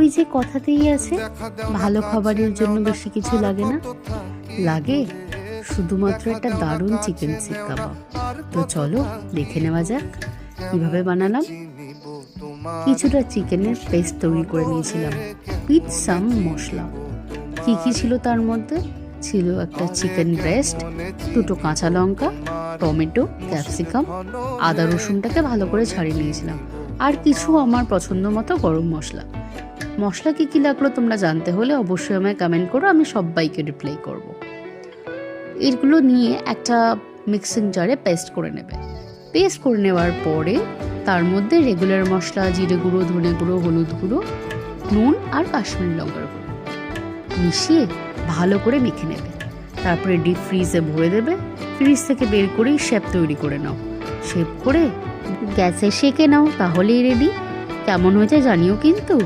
ওই যে কথাতেই আছে, ভালো খাবারের জন্য বেশি কিছু লাগে না, লাগে শুধুমাত্র একটা দারুণ চিকেন শিক কাবাব। তো চলো দেখে নেওয়া যাক কিভাবে বানালাম। কিছুটা চিকেনের পেস্ট তৈরি করে নিয়েছিলাম উইথ সাম মশলা। কি কি ছিল তার মধ্যে? ছিল একটা চিকেন ব্রেস্ট, দুটো কাঁচা লঙ্কা, টমেটো, ক্যাপসিকাম, আদা রসুনটাকে ভালো করে ছাড়িয়ে নিয়েছিলাম, আর কিছু আমার পছন্দ মতো গরম মশলা। মশলা কি কি লাগলো তোমরা জানতে হলে অবশ্যই আমায় কমেন্ট করো, আমি সবাইকে রিপ্লাই করব। এগুলো নিয়ে একটা মিক্সিং জারে পেস্ট করে নেবে। পেস্ট করে নেওয়ার পরে তার মধ্যে রেগুলার মশলা, জিরে গুঁড়ো, ধনে গুঁড়ো, হলুদ গুঁড়ো, নুন আর কাশ্মীরি লঙ্কার গুঁড়ো মিশিয়ে ভালো করে মেখে নেবে। তারপরে ডিপ ফ্রিজে ভরে দেবে। ফ্রিজ থেকে বের করেই শেপ তৈরি করে নাও। শেপ করে গ্যাসে সেঁকে নাও, তাহলেই রেডি। কেমন হয়েছে জানিও কিন্তু।